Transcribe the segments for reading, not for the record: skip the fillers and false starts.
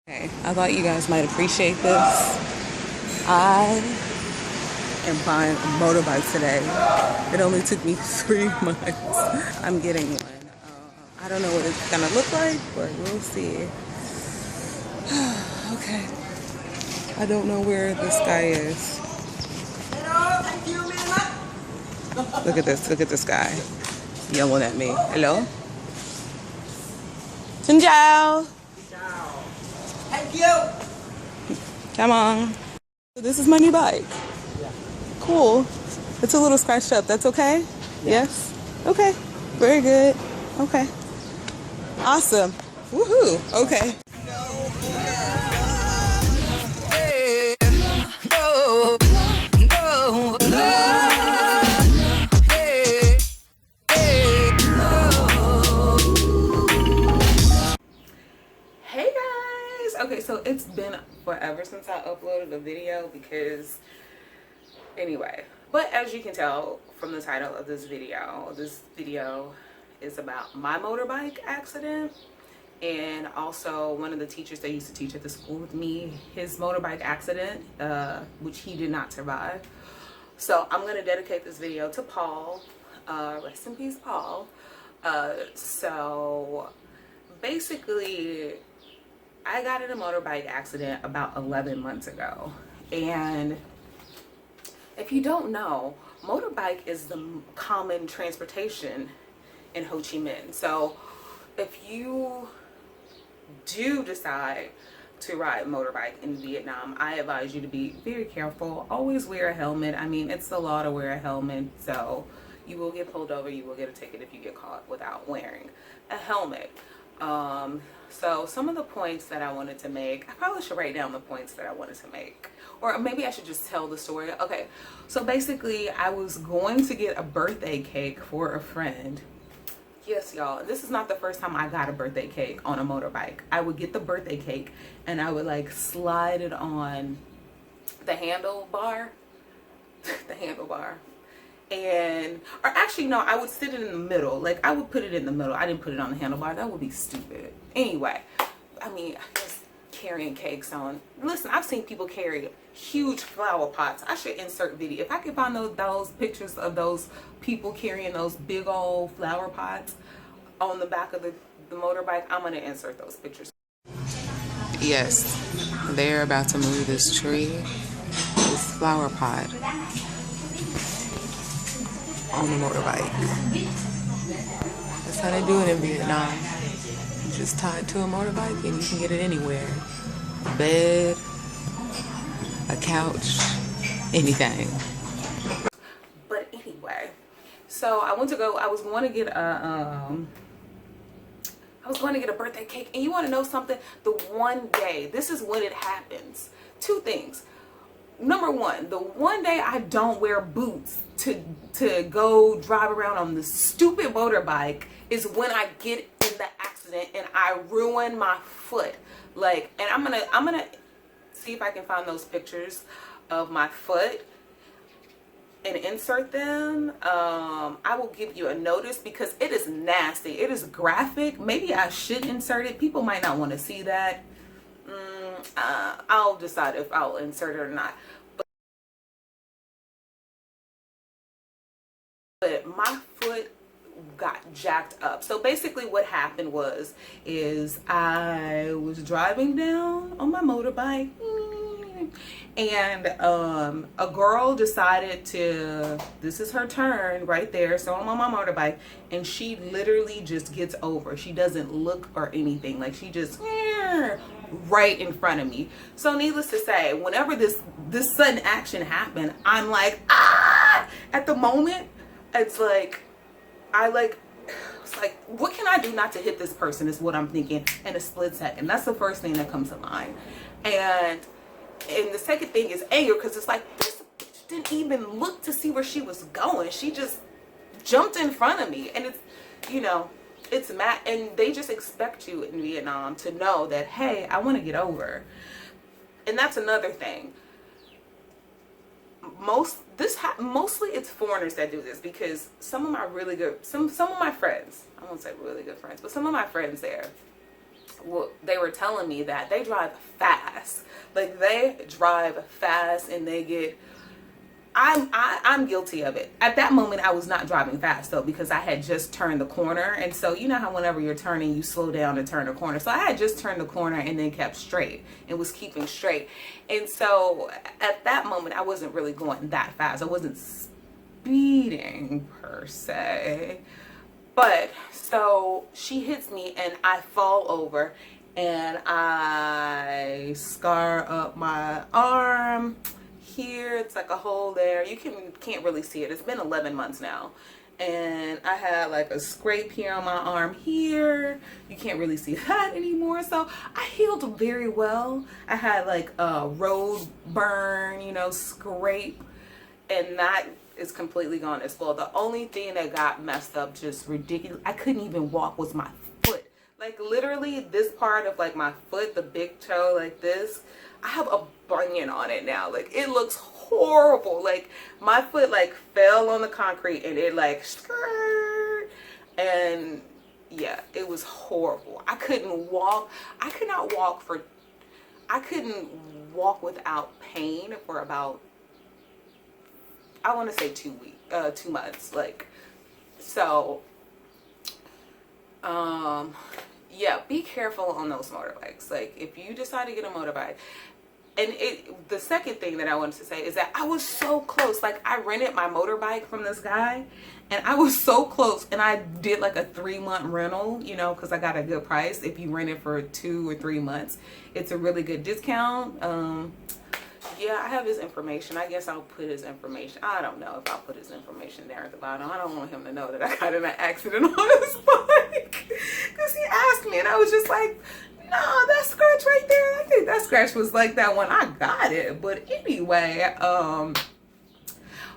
Okay, I thought you guys might appreciate this. I am buying a motorbike today. It only took me 3 months. I'm getting one. I don't know what it's gonna look like, but we'll see. Okay. I don't know where this guy is. Look at this. Look at this guy yelling at me. Hello? Xin chào. Thank you. Come on. So this is my new bike. Cool. It's a little scratched up. That's okay? Yes? Okay. Very good. Okay. Awesome. Woohoo. Okay. Hey guys. Okay, so it's been forever since I uploaded a video because anyway, but as you can tell from the title of this video is about my motorbike accident, and also one of the teachers that used to teach at the school with me, his motorbike accident, which he did not survive. So I'm going to dedicate this video to Paul. Rest in peace, Paul. So basically, I got in a motorbike accident about 11 months ago, and if you don't know, motorbike is the common transportation in Ho Chi Minh. So if you do decide to ride motorbike in Vietnam, I advise you to be very careful. Always wear a helmet. I mean, it's the law to wear a helmet, so you will get pulled over, you will get a ticket if you get caught without wearing a helmet. So some of the points that I wanted to make, I probably should write down the points that I wanted to make, or maybe I should just tell the story. Okay, so basically I was going to get a birthday cake for a friend. Yes, y'all, this is not the first time I got a birthday cake on a motorbike. I would get the birthday cake and I would like slide it on the handlebar, and, or actually no, I would sit it in the middle. Like I would put it in the middle. I didn't put it on the handlebar. That would be stupid. Anyway, I mean, I guess carrying cakes on. Listen, I've seen people carry huge flower pots. I should insert video. If I can find those pictures of those people carrying those big old flower pots on the back of the motorbike, I'm going to insert those pictures. Yes, they're about to move this tree, this flower pot, on the motorbike. That's how they do it in Vietnam. You just tie it to a motorbike and you can get it anywhere. A bed, a couch, anything. But anyway, so I was going to get a birthday cake, and you want to know something? The one day, this is when it happens. Two things. Number one, the one day I don't wear boots to go drive around on this stupid motorbike is when I get in the accident and I ruin my foot. Like, and I'm gonna see if I can find those pictures of my foot and insert them. I will give you a notice because it is nasty. It is graphic. Maybe I should insert it. People might not want to see that. I'll decide if I'll insert it or not. But my foot got jacked up. So basically what happened is I was driving down on my motorbike, and a girl decided to, this is her turn right there, so I'm on my motorbike, and she literally just gets over. She doesn't look or anything, like she just right in front of me. So needless to say, whenever this sudden action happened, I'm like, ah! At the moment, it's like what can I do not to hit this person is what I'm thinking in a split second. That's the first thing that comes to mind. And the second thing is anger, because it's like, this bitch didn't even look to see where she was going. She just jumped in front of me. And it's, you know, it's mad. And they just expect you in Vietnam to know that, hey, I want to get over. And that's another thing. Mostly it's foreigners that do this, because some of my really good, some of my friends, I won't say really good friends, but some of my friends there, well, they were telling me that they drive fast. Like, they drive fast and they get, I'm guilty of it. At that moment, I was not driving fast though, because I had just turned the corner. And so you know how whenever you're turning, you slow down to turn the corner. So I had just turned the corner and then kept straight and was keeping straight. And so at that moment, I wasn't really going that fast. I wasn't speeding per se. But so she hits me and I fall over and I scar up my arm. Here it's like a hole there. You can't really see it. It's been 11 months now, and I had like a scrape here on my arm here. You can't really see that anymore. So I healed very well. I had like a road burn, you know, scrape, and that is completely gone as well. The only thing that got messed up, just ridiculous, I couldn't even walk, was my foot. Like literally this part of like my foot, the big toe like this, I have a bunion on it now. Like it looks horrible. Like my foot like fell on the concrete and it like skirt, and yeah, it was horrible. I couldn't walk. I couldn't walk without pain for about, I want to say 2 months. Like, so yeah, be careful on those motorbikes. Like if you decide to get a motorbike, and the second thing that I wanted to say is that I was so close. Like I rented my motorbike from this guy and I was so close, and I did like a 3-month rental, you know, because I got a good price. If you rent it for 2 or 3 months, it's a really good discount. Yeah, I have his information. I guess I'll put his information. I don't know if I'll put his information there at the bottom. I don't want him to know that I got in an accident on his bike. Because he asked me and I was just like, no, that scratch right there, I think that scratch was like that when I got it. But anyway,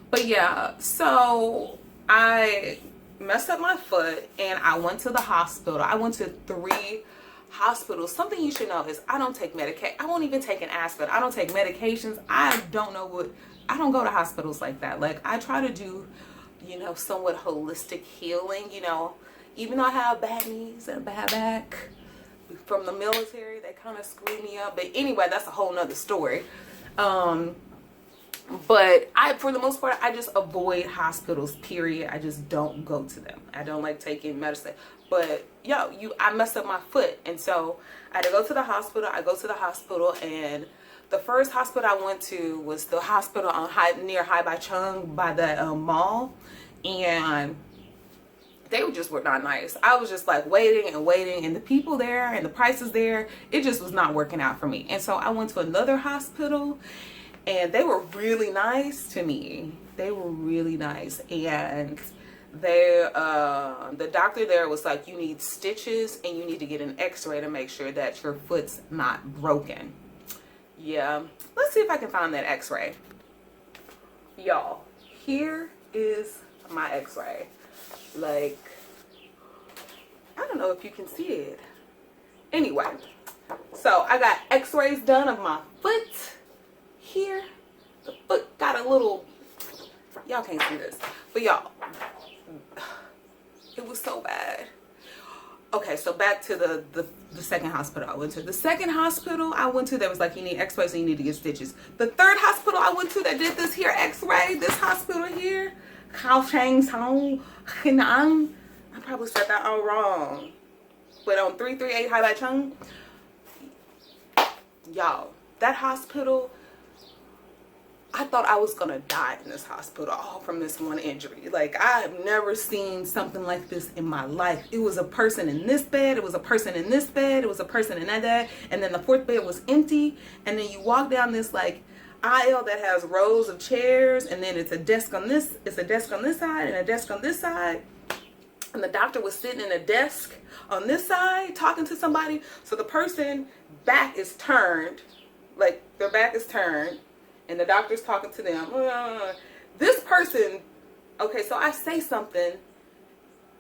but yeah, so I messed up my foot and I went to the hospital. I went to 3 hospitals. Something you should know is I don't take medication. I won't even take an aspirin. I don't take medications. I don't go to hospitals like that. Like I try to do, you know, somewhat holistic healing, you know, even though I have bad knees and a bad back from the military, they kind of screwed me up. But anyway, that's a whole nother story. But for the most part, I just avoid hospitals, period. I just don't go to them. I don't like taking medicine. But I messed up my foot, and so I had to go to the hospital. I go to the hospital, and the first hospital I went to was the hospital on near Hai Bai Chung by the mall, and they were not nice. I was just like waiting and waiting, and the people there and the prices there, it just was not working out for me. And so I went to another hospital, and they were really nice to me. They were really nice, and the doctor there was like, you need stitches and you need to get an x-ray to make sure that your foot's not broken. Yeah, let's see if I can find that x-ray. Y'all, here is my x-ray. Like, I don't know if you can see it. Anyway, so I got x-rays done of my foot here. The foot got a little, y'all can't see this, but y'all, it was so bad. Okay, so back to the second hospital I went to. The second hospital I went to, there was like, you need x-rays and you need to get stitches. The third hospital I went to that did this here x-ray, this hospital here, Khao Chang Song, Hinang, I probably said that all wrong, but on 338 Hai Bai Chung, y'all, that hospital, I thought I was gonna die in this hospital, all from this one injury. Like, I have never seen something like this in my life. It was a person in this bed, it was a person in this bed, it was a person in that bed, and then the fourth bed was empty, and then you walk down this like aisle that has rows of chairs, and then it's a desk on this side and a desk on this side, and the doctor was sitting in a desk on this side talking to somebody. So the person back is turned, like their back is turned, and the doctor's talking to them. This person, okay, so I say something,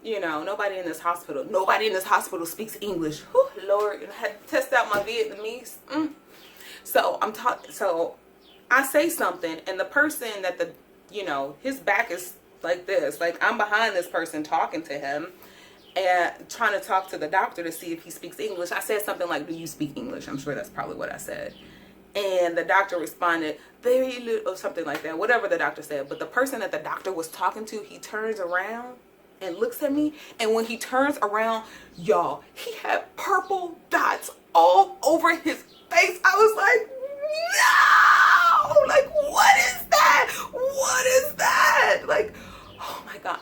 you know, nobody in this hospital speaks English. Whew, Lord, I had to test out my Vietnamese. So I say something, and the person his back is like this, like I'm behind this person talking to him, and trying to talk to the doctor to see if he speaks English. I said something like, do you speak English? I'm sure that's probably what I said. And the doctor responded, very little, or something like that, whatever the doctor said. But the person that the doctor was talking to, he turns around and looks at me. And when he turns around, y'all, he had purple dots all over his face. I was like, no! Like, what is that? What is that? Like, oh my gosh.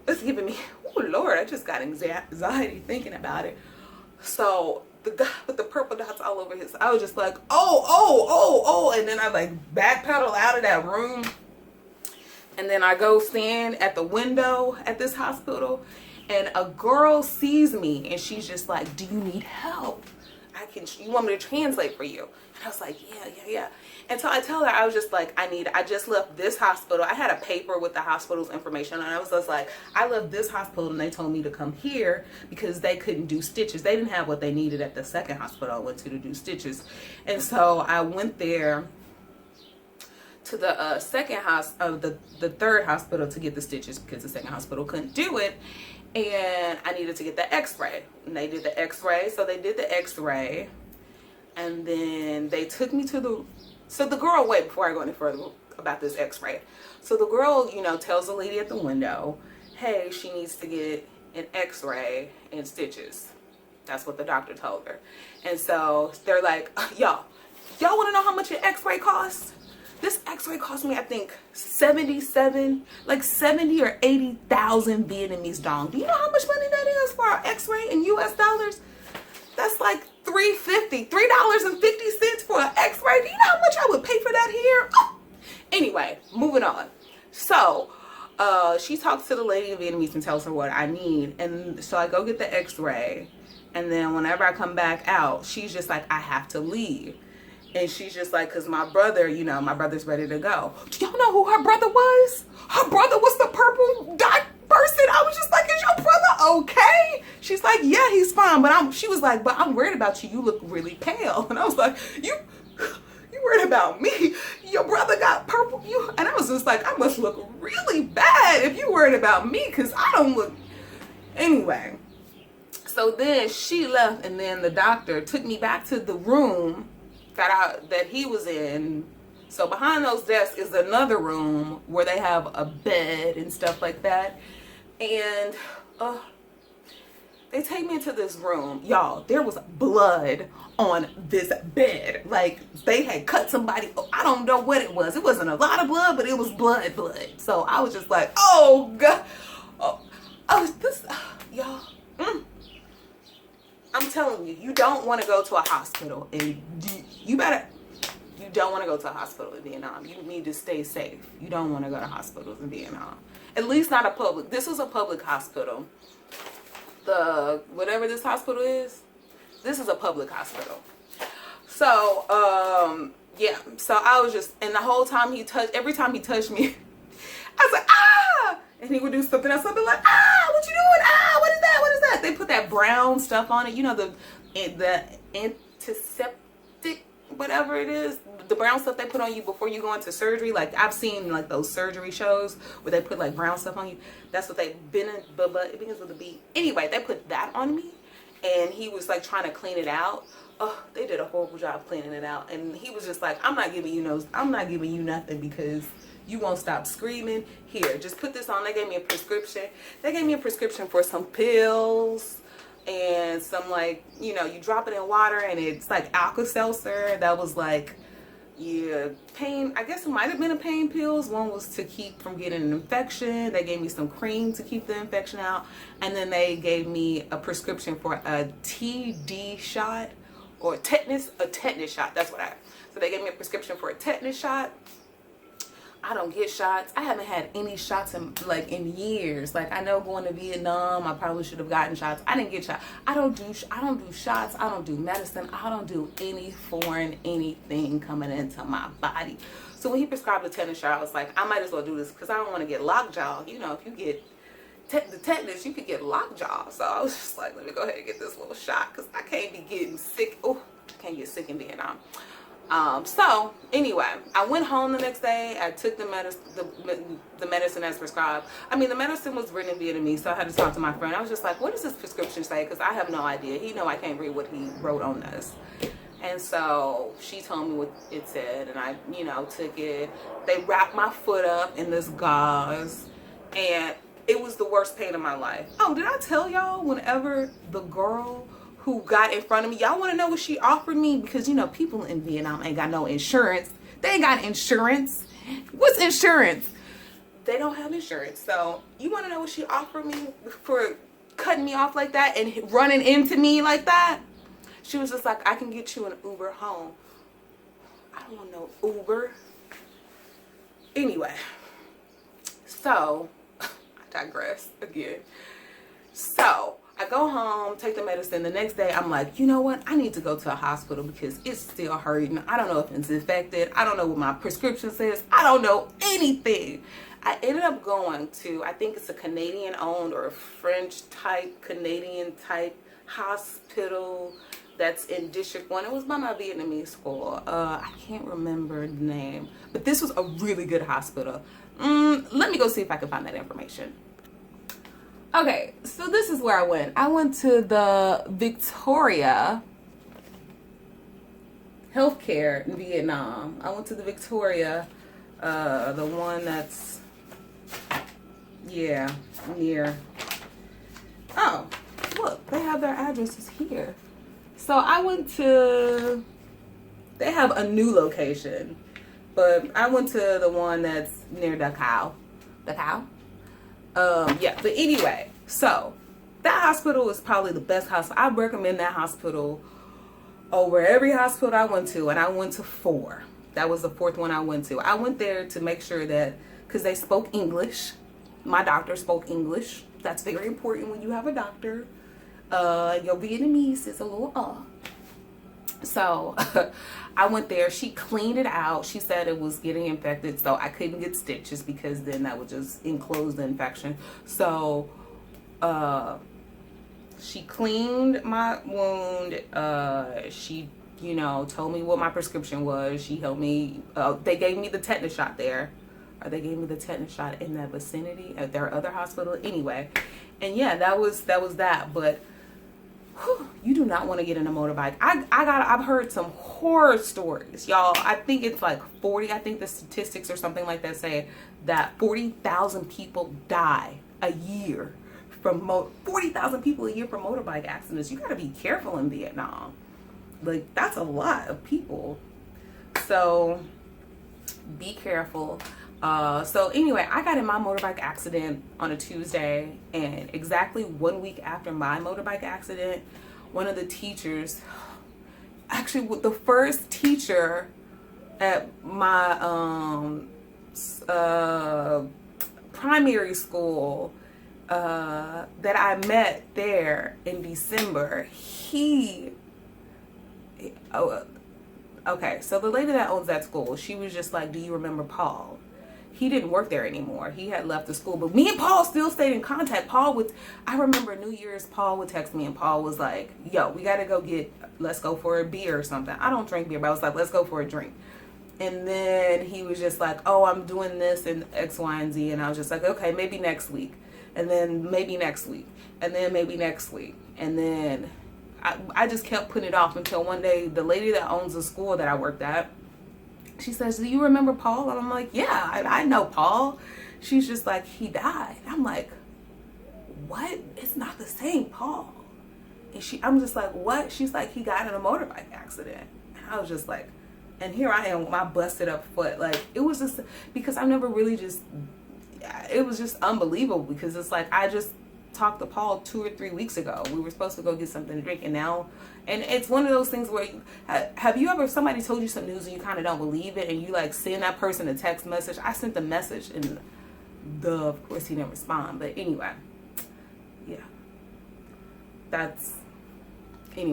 It's giving me, oh Lord, I just got anxiety thinking about it. So the guy with the purple dots all over his, I was just like, oh. And then I like backpedal out of that room. And then I go stand at the window at this hospital, and a girl sees me and she's just like, do you need help? You want me to translate for you? And I was like, yeah. And so I tell her, I was just like, I just left this hospital. I had a paper with the hospital's information, and I was just like, I left this hospital and they told me to come here because they couldn't do stitches. They didn't have what they needed at the second hospital I went to do stitches. And so I went there to the the third hospital to get the stitches because the second hospital couldn't do it. And I needed to get the x-ray, and they did the x-ray. So they did the x-ray, and then they took me to the girl, wait, before I go any further about this x-ray. So the girl, tells the lady at the window, hey, she needs to get an x-ray and stitches. That's what the doctor told her. And so they're like, y'all want to know how much an x-ray costs? This x-ray cost me, I think, 70 or 80,000 Vietnamese dong. Do you know how much money that is for an x-ray in US dollars? That's like $3.50 for an x-ray. Do you know how much I would pay for that here? Oh. Anyway, moving on. So she talks to the lady in Vietnamese and tells her what I need. And so I go get the x-ray. And then whenever I come back out, she's just like, I have to leave. And she's just like, because my brother, my brother's ready to go. Do y'all know who her brother was? Her brother was the purple dot person. I was just like, is your brother okay? She's like, yeah, he's fine. But she was like, but I'm worried about you. You look really pale. And I was like, you worried about me? Your brother got purple. And I was just like, I must look really bad if you worried about me, because I don't look. Anyway, so then she left, and then the doctor took me back to the room that he was in. So behind those desks is another room where they have a bed and stuff like that. And they take me into this room. Y'all, there was blood on this bed. Like, they had cut somebody. I don't know what it was. It wasn't a lot of blood, but it was blood. So I was just like, oh God. Y'all. I'm telling you, you don't want to go to a hospital, and you don't want to go to a hospital in Vietnam. You need to stay safe. You don't want to go to hospitals in Vietnam. At least not a public. This was a public hospital. Whatever this hospital is, this is a public hospital. So, yeah. So I was just, and the whole time every time he touched me, I was like, ah! And he would do something else. I'd be like, ah, what you doing? Ah, what is that? What is that? They put that brown stuff on it. The antiseptic, whatever it is. The brown stuff they put on you before you go into surgery. Like, I've seen like those surgery shows where they put like brown stuff on you. That's what it begins with a B. Anyway, they put that on me. And he was like trying to clean it out. Oh, they did a horrible job cleaning it out. And he was just like, I'm not giving you nothing because you won't stop screaming. Here, just put this on. They gave me a prescription. They gave me a prescription for some pills and some, like, you drop it in water and it's like Alka-Seltzer. That was like, yeah, pain. I guess it might have been a pain pills. One was to keep from getting an infection. They gave me some cream to keep the infection out. And then they gave me a prescription for a TD shot or a tetanus shot. That's what so they gave me a prescription for a tetanus shot. I don't get shots. I haven't had any shots in years. Like, I know going to Vietnam, I probably should have gotten shots. I didn't get shots. I don't do shots. I don't do medicine. I don't do any foreign anything coming into my body. So when he prescribed the tetanus shot, I was like, I might as well do this because I don't want to get lockjaw. If you get the tetanus, you could get lockjaw. So I was just like, let me go ahead and get this little shot because I can't be getting sick. Oh, I can't get sick in Vietnam. So anyway, I went home the next day. I took the medicine as prescribed. I mean, the medicine was written in Vietnamese, so I had to talk to my friend. I was just like, what does this prescription say? Because I have no idea. He know I can't read what he wrote on this. And so she told me what it said, and I, took it. They wrapped my foot up in this gauze, and it was the worst pain of my life. Oh, did I tell y'all whenever the girl who got in front of me, y'all want to know what she offered me? Because, people in Vietnam ain't got no insurance. They ain't got insurance. What's insurance? They don't have insurance. So you want to know what she offered me for cutting me off like that and running into me like that? She was just like, I can get you an Uber home. I don't want no Uber. Anyway, so I digress again. So I go home, take the medicine. The next day, I'm like, you know what? I need to go to a hospital because it's still hurting. I don't know if it's infected. I don't know what my prescription says. I don't know anything. I ended up going to, I think it's a Canadian-owned or a French-type, Canadian-type hospital that's in District 1. It was by my Vietnamese school. I can't remember the name. But this was a really good hospital. Let me go see if I can find that information. Okay, so this is where I went. I went to the Victoria Healthcare in Vietnam. I went to the Victoria, the one that's, yeah, near. Oh, look, they have their addresses here. So I went to, they have a new location, but I went to the one that's near Dachau. Dachau? Yeah, but anyway, so that hospital is probably the best hospital. I recommend that hospital over every hospital I went to, and I went to 4. That was the 4th one I went to. I went there to make sure that, because they spoke English. My doctor spoke English. That's very important when you have a doctor. Your Vietnamese is a little off. So I went there. She cleaned it out. She said it was getting infected, so I couldn't get stitches because then that would just enclose the infection. So she cleaned my wound. She, told me what my prescription was. She helped me. They gave me the tetanus shot there. Or they gave me the tetanus shot in that vicinity at their other hospital. Anyway, and yeah, that was that. But you do not want to get in a motorbike. I've heard some horror stories, y'all. I think it's like 40. I think the statistics or something like that say that 40,000 people die a year from 40,000 people a year from motorbike accidents. You got to be careful in Vietnam. Like, that's a lot of people. So be careful. So anyway, I got in my motorbike accident on a Tuesday, and exactly 1 week after my motorbike accident, one of the teachers, actually the first teacher at my primary school that I met there in December, okay, so the lady that owns that school, she was just like, do you remember Paul? He didn't work there anymore. He had left the school, but me and Paul still stayed in contact. I remember New Year's, Paul would text me, and Paul was like, yo, we got to let's go for a beer or something. I don't drink beer, but I was like, let's go for a drink. And then he was just like, oh, I'm doing this and X, Y, and Z. And I was just like, okay, maybe next week. And then maybe next week. And then maybe next week. And then I just kept putting it off until one day, the lady that owns the school that I worked at, she says, do you remember Paul? And I'm like, yeah, I know Paul. She's just like, he died. I'm like, what? It's not the same Paul. And I'm just like, what? She's like, he got in a motorbike accident. And I was just like, and here I am with my busted up foot. Like, it was just, because I've never really it was just unbelievable, because it's like, I just talked to Paul 2 or 3 weeks ago. We were supposed to go get something to drink, and now, and it's one of those things where have you ever, somebody told you some news and you kind of don't believe it, and you like send that person a text message? I sent the message, and of course he didn't respond. But anyway, yeah, that's my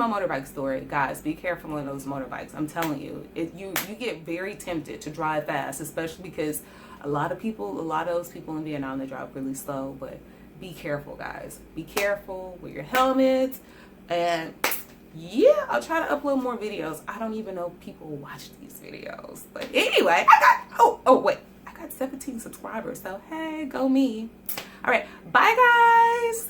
motorbike story. Guys, be careful on those motorbikes. I'm telling you, you get very tempted to drive fast, especially because a lot of those people in Vietnam, they drive really slow. But be careful, guys. Be careful with your helmets, and yeah, I'll try to upload more videos. I don't even know if people watch these videos. But anyway, wait, I got 17 subscribers. So hey, go me. All right, bye guys.